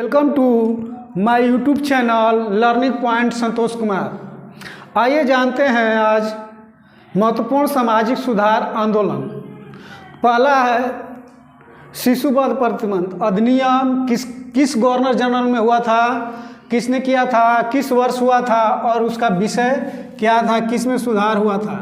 Welcome to my YouTube channel learning point Santosh Kumar. आइए जानते हैं आज महत्वपूर्ण सामाजिक सुधार आंदोलन। पहला है शिशुवध प्रतिबंध अधिनियम किस गवर्नर जनरल में हुआ था, किसने किया था, किस वर्ष हुआ था और उसका विषय क्या था, किस में सुधार हुआ था।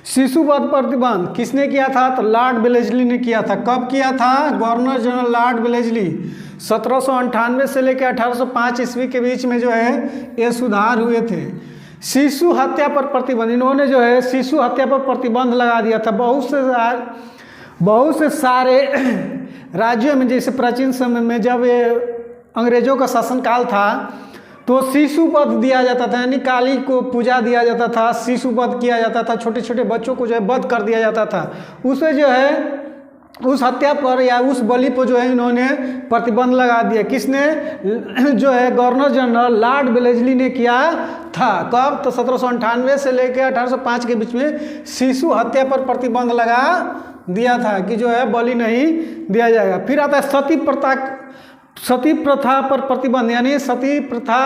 शिशुवध प्रतिबंध किसने किया था? तो लॉर्ड वेलेस्ली ने किया था। कब किया था? गवर्नर जनरल लॉर्ड वेलेस्ली 1798 से लेकर 1805 ईस्वी के बीच में जो है ये सुधार हुए थे। शिशु हत्या पर प्रतिबंध, इन्होंने जो है शिशु हत्या पर प्रतिबंध लगा दिया था। बहुत से सारे राज्यों में, जैसे प्राचीन समय में जब ये अंग्रेजों का शासनकाल था तो शिशुवध दिया जाता था, यानी काली को पूजा दिया जाता था, शिशुवध किया जाता था, छोटे छोटे बच्चों को जो है वध कर दिया जाता था। उसे जो है उस हत्या पर या उस बलि पर जो है इन्होंने प्रतिबंध लगा दिया। किसने? जो है गवर्नर जनरल लॉर्ड वेलेस्ली ने किया था। कब? तो 1798 से लेकर 1805 के बीच में शिशु हत्या पर प्रतिबंध लगा दिया था कि जो है बलि नहीं दिया जाएगा। फिर आता है सती प्रथा पर प्रतिबंध, यानी सती प्रथा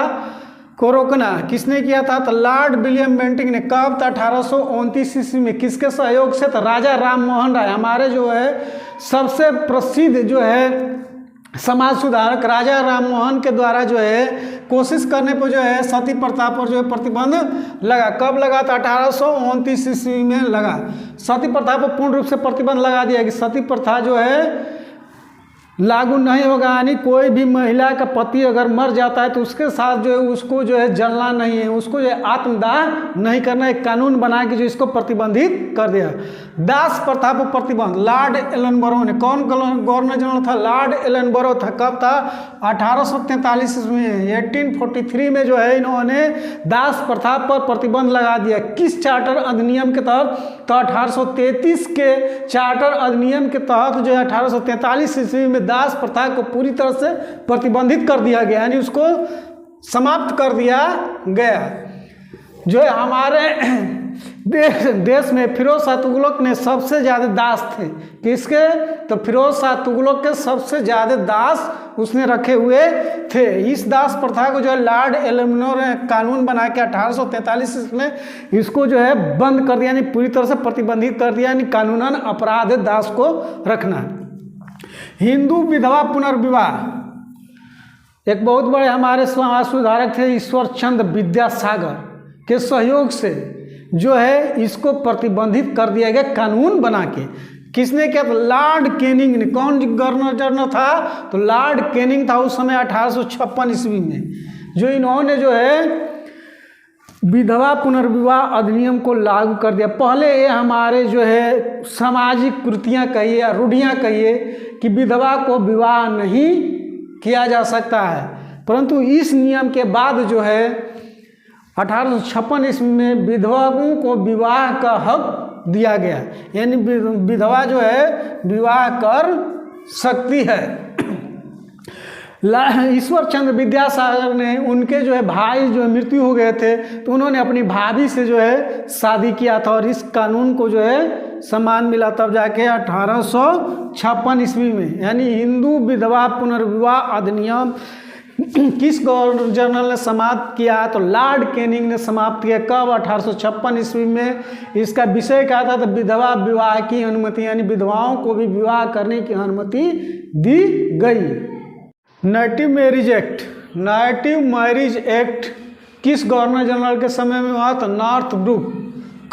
को रोकना। किसने किया था? तो लॉर्ड विलियम बेंटिंक ने। कब? तो 1829 ईस्वी में। किसके सहयोग से? तो राजा राम मोहन राय, हमारे जो है सबसे प्रसिद्ध जो है समाज सुधारक राजा राम मोहन के द्वारा जो है कोशिश करने पर जो है सती प्रथा पर जो है प्रतिबंध लगा। कब लगा? तो 1829 ईस्वी में लगा। सती प्रथा पर पूर्ण रूप से प्रतिबंध लगा दिया कि सती प्रथा जो है लागू नहीं होगा, यानी कोई भी महिला का पति अगर मर जाता है तो उसके साथ जो है उसको जो है जलना नहीं है, उसको जो है आत्मदाह नहीं करना। एक कानून बना के जो इसको प्रतिबंधित कर दिया। दास प्रथा पर प्रतिबंध लॉर्ड एलनबरो ने। कौन गवर्नर जनरल था? लॉर्ड एलनबरो था। कब था? 1843 में। 1843 में जो है इन्होंने दास प्रथा पर प्रतिबंध लगा दिया। किस चार्टर अधिनियम के तहत? तो 1833 के चार्टर अधिनियम के तहत जो है 1843 ईस्वी में दास प्रथा को पूरी तरह से प्रतिबंधित कर दिया गया, यानी उसको समाप्त कर दिया गया। जो है हमारे देश में फिरोज शाह तुगलक ने सबसे ज़्यादा दास थे। किसके? तो फिरोज शाह तुगलक के सबसे ज़्यादा दास उसने रखे हुए थे। इस दास प्रथा को जो है लॉर्ड एलनबरो ने कानून बना के 1843 में इसको जो है बंद कर दिया, यानी पूरी तरह से प्रतिबंधित कर दिया, यानी कानूनन अपराध है दास को रखना। हिंदू विधवा पुनर्विवाह, एक बहुत बड़े हमारे समाज सुधारक थे ईश्वर चंद्र विद्यासागर के सहयोग से जो है इसको प्रतिबंधित कर दिया गया कानून बना के। किसने किया? तो लॉर्ड कैनिंग ने। कौन गवर्नर जनरल था? तो लॉर्ड कैनिंग था उस समय 1856 ईस्वी में। जो इन्होंने जो है विधवा पुनर्विवाह अधिनियम को लागू कर दिया। पहले ये हमारे जो है सामाजिक कृतियाँ कहिए या रूढ़ियाँ कहिए कि विधवा को विवाह नहीं किया जा सकता है, परंतु इस नियम के बाद जो है 1856 ईस्वी में विधवाओं को विवाह का हक दिया गया, यानी विधवा जो है विवाह कर सकती है। ईश्वर चंद्र विद्यासागर ने, उनके जो है भाई जो है मृत्यु हो गए थे तो उन्होंने अपनी भाभी से जो है शादी किया था और इस कानून को जो है सम्मान मिला तब जाके 1856 ईस्वी में। यानी हिंदू विधवा पुनर्विवाह अधिनियम किस गवर्नर जनरल ने समाप्त किया? तो लॉर्ड कैनिंग ने समाप्त किया। कब? 1856 ईस्वी में। इसका विषय क्या था? तो विधवा विवाह की अनुमति, यानी विधवाओं को भी विवाह करने की अनुमति दी गई। नेटिव मैरिज एक्ट किस गवर्नर जनरल के समय में हुआ? तो नॉर्थ ब्रुक।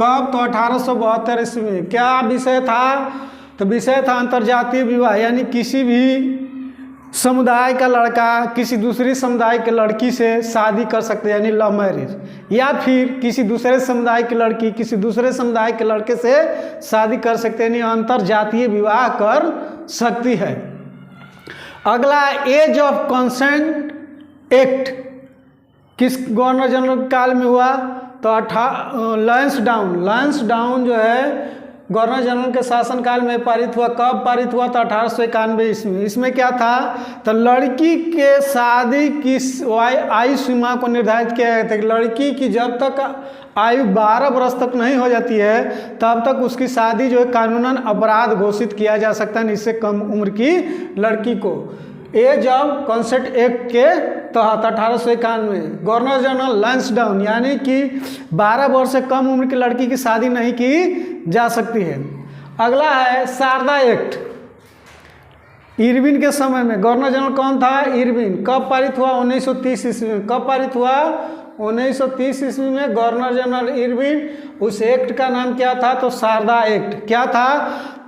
कब? तो 1872 ईस्वी में। क्या विषय था? तो विषय था अंतर्जातीय विवाह, यानी किसी भी समुदाय का लड़का किसी दूसरी समुदाय के लड़की से शादी कर सकते हैं, यानी लव मैरिज, या फिर किसी दूसरे समुदाय की लड़की किसी दूसरे समुदाय के लड़के से शादी कर सकते हैं, यानी अंतर्जातीय विवाह कर सकती है। अगला एज ऑफ कंसेंट एक्ट किस गवर्नर जनरल काल में हुआ? तो लैंसडाउन जो है गवर्नर जनरल के शासनकाल में पारित हुआ। कब पारित हुआ? तो 1891 ईस्वी। इसमें क्या था? तो लड़की के शादी की आयु सीमा को निर्धारित किया गया था कि लड़की की जब तक आयु 12 वर्ष तक नहीं हो जाती है तब तक उसकी शादी जो है कानूनन अपराध घोषित किया जा सकता है, इससे कम उम्र की लड़की को। एज ऑफ कंसेंट एक्ट के तहत 1891 गवर्नर जनरल लैंसडाउन, यानी कि 12 वर्ष से कम उम्र की लड़की की शादी नहीं की जा सकती है। अगला है शारदा एक्ट। इरविन के समय में गवर्नर जनरल कौन था? इरविन। कब पारित हुआ? 1930 ईस्वी में। कब पारित हुआ? 1930 ईस्वी में गवर्नर जनरल इरविन। उस एक्ट का नाम क्या था? तो शारदा एक्ट। क्या था?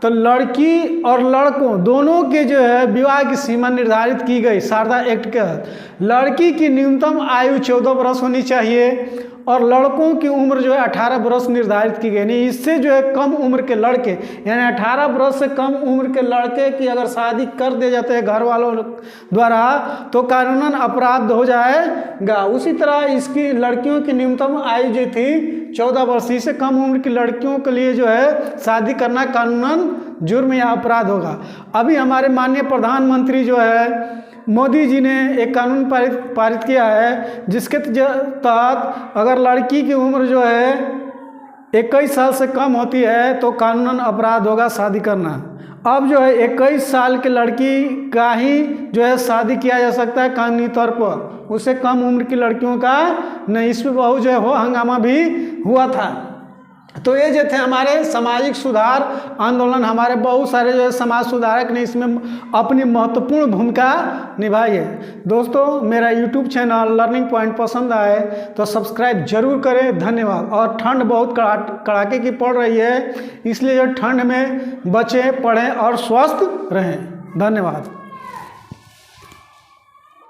तो लड़की और लड़कों दोनों के जो है विवाह की सीमा निर्धारित की गई शारदा एक्ट के तहत। लड़की की न्यूनतम आयु 14 वर्ष होनी चाहिए और लड़कों की उम्र जो है 18 वर्ष निर्धारित की गई। नहीं, इससे जो है कम उम्र के लड़के, यानी 18 वर्ष से कम उम्र के लड़के की अगर शादी कर दिए जाते हैं घर वालों द्वारा तो कानूनन अपराध हो जाएगा। उसी तरह इसकी लड़कियों की न्यूनतम आयु जो थी 14 वर्ष, इससे कम उम्र की लड़कियों के लिए जो है शादी करना कानूनन जुर्म या अपराध होगा। अभी हमारे माननीय प्रधानमंत्री जो है मोदी जी ने एक कानून पारित किया है जिसके तहत अगर लड़की की उम्र जो है 21 साल से कम होती है तो कानूनन अपराध होगा शादी करना। अब जो है 21 साल की लड़की का ही जो है शादी किया जा सकता है कानूनी तौर पर, उससे कम उम्र की लड़कियों का नहीं। इसमें बहुत जो है हो हंगामा भी हुआ था। तो ये जो थे हमारे सामाजिक सुधार आंदोलन, हमारे बहुत सारे जो है समाज सुधारक ने इसमें अपनी महत्वपूर्ण भूमिका निभाई है। दोस्तों, मेरा YouTube चैनल लर्निंग पॉइंट पसंद आए तो सब्सक्राइब जरूर करें। धन्यवाद। और ठंड बहुत कड़ाके की पड़ रही है, इसलिए जो ठंड में बचें, पढ़ें और स्वस्थ रहें। धन्यवाद।